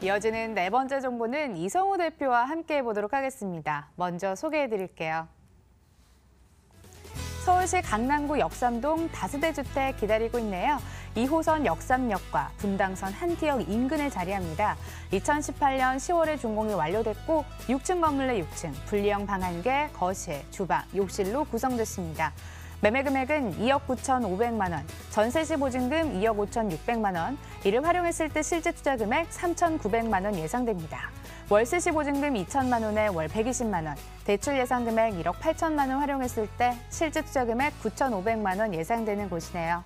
이어지는 네 번째 정보는 이성우 대표와 함께 보도록 하겠습니다. 먼저 소개해드릴게요. 서울시 강남구 역삼동 다세대 주택 기다리고 있네요. 2호선 역삼역과 분당선 한티역 인근에 자리합니다. 2018년 10월에 준공이 완료됐고 6층 건물 내 6층, 분리형 방 1개, 거실, 주방, 욕실로 구성됐습니다. 매매 금액은 2억 9,500만 원, 전세시 보증금 2억 5,600만 원, 이를 활용했을 때 실제 투자 금액 3,900만 원 예상됩니다. 월세시 보증금 2천만 원에 월 120만 원, 대출 예상 금액 1억 8천만 원 활용했을 때 실제 투자 금액 9,500만 원 예상되는 곳이네요.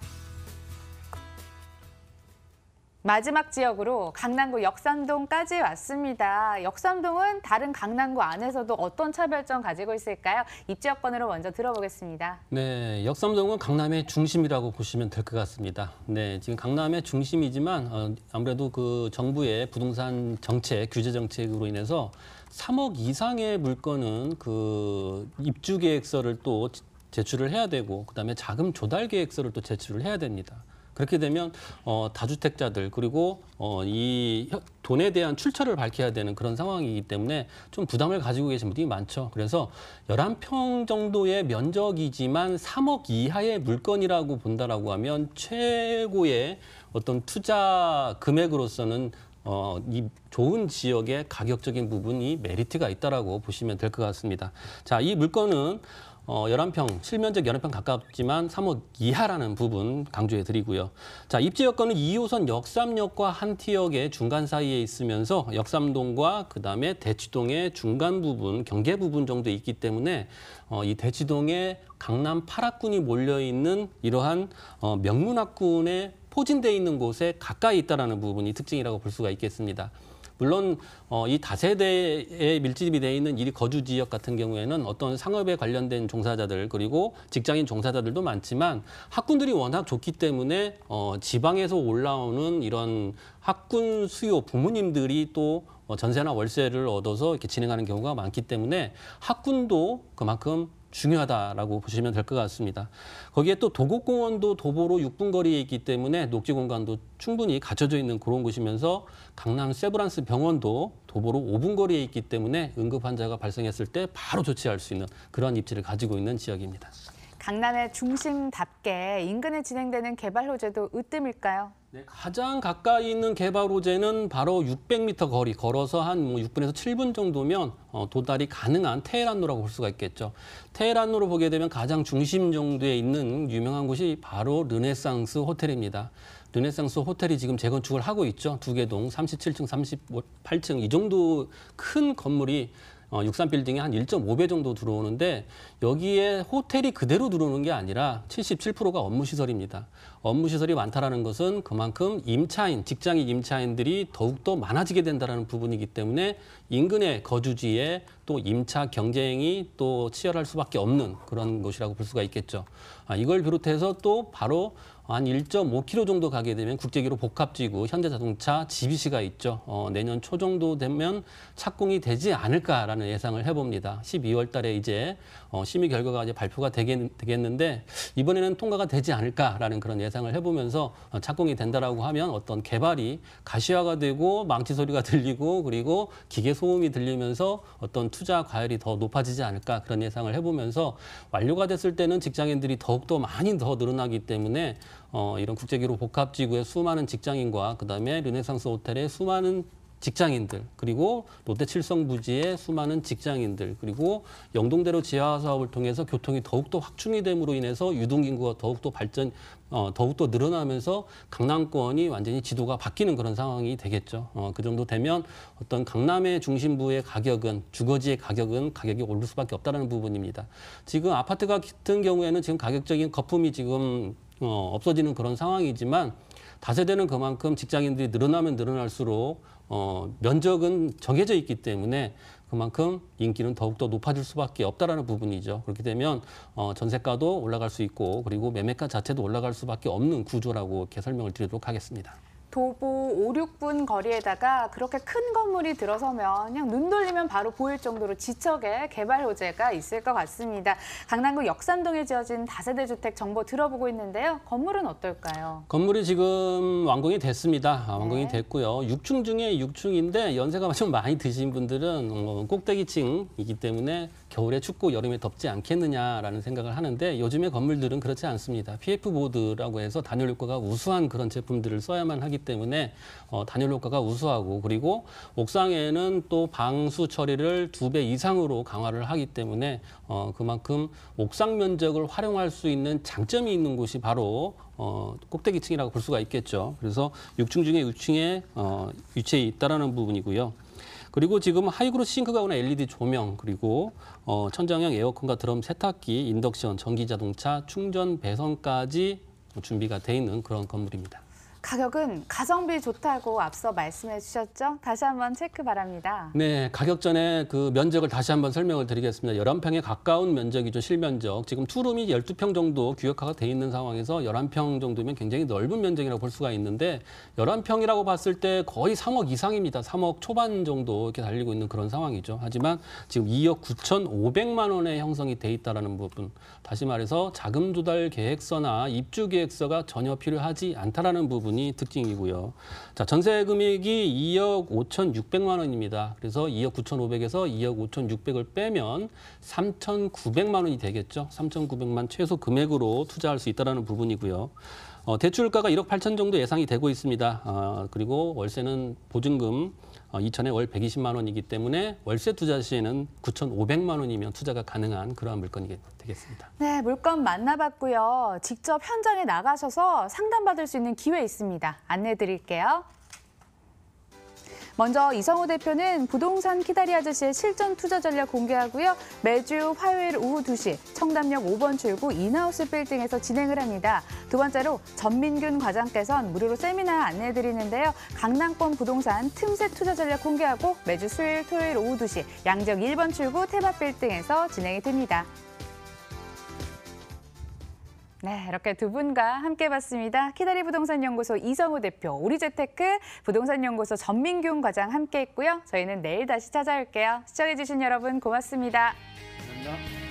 마지막 지역으로 강남구 역삼동까지 왔습니다. 역삼동은 다른 강남구 안에서도 어떤 차별점 가지고 있을까요? 입지 여건으로 먼저 들어보겠습니다. 네, 역삼동은 강남의 중심이라고 보시면 될 것 같습니다. 네, 지금 강남의 중심이지만 아무래도 그 정부의 부동산 정책, 규제 정책으로 인해서 3억 이상의 물건은 그 입주 계획서를 또 제출을 해야 되고, 그다음에 자금 조달 계획서를 또 제출을 해야 됩니다. 그렇게 되면 다주택자들 그리고 이 돈에 대한 출처를 밝혀야 되는 그런 상황이기 때문에 좀 부담을 가지고 계신 분들이 많죠. 그래서 11평 정도의 면적이지만 3억 이하의 물건이라고 본다라고 하면 최고의 어떤 투자 금액으로서는 이 좋은 지역의 가격적인 부분이 메리트가 있다라고 보시면 될 것 같습니다. 자, 이 물건은 11평, 실면적 11평 가깝지만 3억 이하라는 부분 강조해 드리고요. 자, 입지 여건은 2호선 역삼역과 한티역의 중간 사이에 있으면서 역삼동과 그다음에 대치동의 중간 부분, 경계 부분 정도 있기 때문에 이 대치동에 강남 8학군이 몰려 있는 이러한 명문학군에 포진되어 있는 곳에 가까이 있다라는 부분이 특징이라고 볼 수가 있겠습니다. 물론 이 다세대에 밀집이 되어 있는 이 거주 지역 같은 경우에는 어떤 상업에 관련된 종사자들 그리고 직장인 종사자들도 많지만 학군들이 워낙 좋기 때문에 지방에서 올라오는 이런 학군 수요 부모님들이 또 전세나 월세를 얻어서 이렇게 진행하는 경우가 많기 때문에 학군도 그만큼 중요하다라고 보시면 될 것 같습니다. 거기에 또 도곡공원도 도보로 6분 거리에 있기 때문에 녹지 공간도 충분히 갖춰져 있는 그런 곳이면서 강남 세브란스 병원도 도보로 5분 거리에 있기 때문에 응급 환자가 발생했을 때 바로 조치할 수 있는 그런 입지를 가지고 있는 지역입니다. 강남의 중심답게 인근에 진행되는 개발 호재도 으뜸일까요? 네, 가장 가까이 있는 개발 호재는 바로 600m 거리 걸어서 한 6분에서 7분 정도면 도달이 가능한 테헤란로라고 볼 수가 있겠죠. 테헤란로로 보게 되면 가장 중심 정도에 있는 유명한 곳이 바로 르네상스 호텔입니다. 르네상스 호텔이 지금 재건축을 하고 있죠. 두 개 동 37층, 38층 이 정도 큰 건물이 63빌딩에 한 1.5배 정도 들어오는데 여기에 호텔이 그대로 들어오는 게 아니라 77%가 업무시설입니다. 업무시설이 많다라는 것은 그만큼 임차인, 직장인 임차인들이 더욱더 많아지게 된다는 부분이기 때문에 인근의 거주지에 또 임차 경쟁이 또 치열할 수밖에 없는 그런 곳이라고 볼 수가 있겠죠. 이걸 비롯해서 또 바로 한 1.5km 정도 가게 되면 국제기로 복합지구 현대자동차 GBC가 있죠. 내년 초 정도 되면 착공이 되지 않을까라는 예상을 해봅니다. 12월 달에 이제 심의 결과가 이제 발표가 되겠는데 이번에는 통과가 되지 않을까라는 그런 예상을 해보면서 착공이 된다라고 하면 어떤 개발이 가시화가 되고 망치 소리가 들리고 그리고 기계 소음이 들리면서 어떤 투자 과열이 더 높아지지 않을까 그런 예상을 해보면서 완료가 됐을 때는 직장인들이 더욱더 많이 더 늘어나기 때문에 이런 국제기로 복합지구의 수많은 직장인과 그다음에 르네상스 호텔의 수많은 직장인들 그리고 롯데 칠성부지의 수많은 직장인들 그리고 영동대로 지하 사업을 통해서 교통이 더욱더 확충이 됨으로 인해서 유동인구가 더욱더 늘어나면서 강남권이 완전히 지도가 바뀌는 그런 상황이 되겠죠. 그 정도 되면 어떤 강남의 중심부의 가격은 주거지의 가격이 오를 수밖에 없다는 부분입니다. 지금 아파트 같은 경우에는 지금 가격적인 거품이 지금 없어지는 그런 상황이지만 다세대는 그만큼 직장인들이 늘어나면 늘어날수록 면적은 정해져 있기 때문에 그만큼 인기는 더욱더 높아질 수밖에 없다라는 부분이죠. 그렇게 되면 전세가도 올라갈 수 있고 그리고 매매가 자체도 올라갈 수밖에 없는 구조라고 이렇게 설명을 드리도록 하겠습니다. 도보 5, 6분 거리에다가 그렇게 큰 건물이 들어서면 그냥 눈 돌리면 바로 보일 정도로 지척에 개발 호재가 있을 것 같습니다. 강남구 역삼동에 지어진 다세대 주택 정보 들어보고 있는데요. 건물은 어떨까요? 건물이 지금 완공이 됐습니다. 완공이 네. 됐고요. 6층 중에 6층인데 연세가 좀 많이 드신 분들은 꼭대기층이기 때문에 겨울에 춥고 여름에 덥지 않겠느냐라는 생각을 하는데 요즘의 건물들은 그렇지 않습니다. PF 보드라고 해서 단열 효과가 우수한 그런 제품들을 써야만 하기 때문에 단열 효과가 우수하고 그리고 옥상에는 또 방수 처리를 2배 이상으로 강화를 하기 때문에 그만큼 옥상 면적을 활용할 수 있는 장점이 있는 곳이 바로 꼭대기층이라고 볼 수가 있겠죠. 그래서 6층 중에 6층에 위치해 있다라는 부분이고요. 그리고 지금 하이그로 싱크가 오는 LED 조명 그리고 천장형 에어컨과 드럼 세탁기, 인덕션, 전기자동차, 충전 배선까지 준비가 돼 있는 그런 건물입니다. 가격은 가성비 좋다고 앞서 말씀해 주셨죠? 다시 한번 체크 바랍니다. 네, 가격 전에 그 면적을 다시 한번 설명을 드리겠습니다. 11평에 가까운 면적이죠, 실면적. 지금 투룸이 12평 정도 규격화가 돼 있는 상황에서 11평 정도면 굉장히 넓은 면적이라고 볼 수가 있는데 11평이라고 봤을 때 거의 3억 이상입니다. 3억 초반 정도 이렇게 달리고 있는 그런 상황이죠. 하지만 지금 2억 9,500만 원에 형성이 돼 있다는 부분. 다시 말해서 자금 조달 계획서나 입주 계획서가 전혀 필요하지 않다라는 부분. 특징이고요. 자, 전세 금액이 2억 5,600만 원입니다. 그래서 2억 9,500에서 2억 5,600을 빼면 3,900만 원이 되겠죠. 3,900만 최소 금액으로 투자할 수 있다는 부분이고요. 대출가가 1억 8천 정도 예상이 되고 있습니다. 그리고 월세는 보증금 2천에 월 120만 원이기 때문에 월세 투자 시에는 9,500만 원이면 투자가 가능한 그러한 물건이 되겠습니다. 네, 물건 만나봤고요. 직접 현장에 나가셔서 상담받을 수 있는 기회 있습니다. 안내해 드릴게요. 먼저 이성호 대표는 부동산 키다리 아저씨의 실전 투자 전략 공개하고요. 매주 화요일 오후 2시 청담역 5번 출구 인하우스 빌딩에서 진행을 합니다. 두 번째로 전민균 과장께서는 무료로 세미나 안내해 드리는데요. 강남권 부동산 틈새 투자 전략 공개하고 매주 수요일, 토요일 오후 2시 양지역 1번 출구 태밭 빌딩에서 진행이 됩니다. 네, 이렇게 두 분과 함께 봤습니다. 키다리 부동산 연구소 이성호 대표, 오리재테크 부동산 연구소 전민균 과장 함께 했고요. 저희는 내일 다시 찾아올게요. 시청해주신 여러분 고맙습니다. 감사합니다.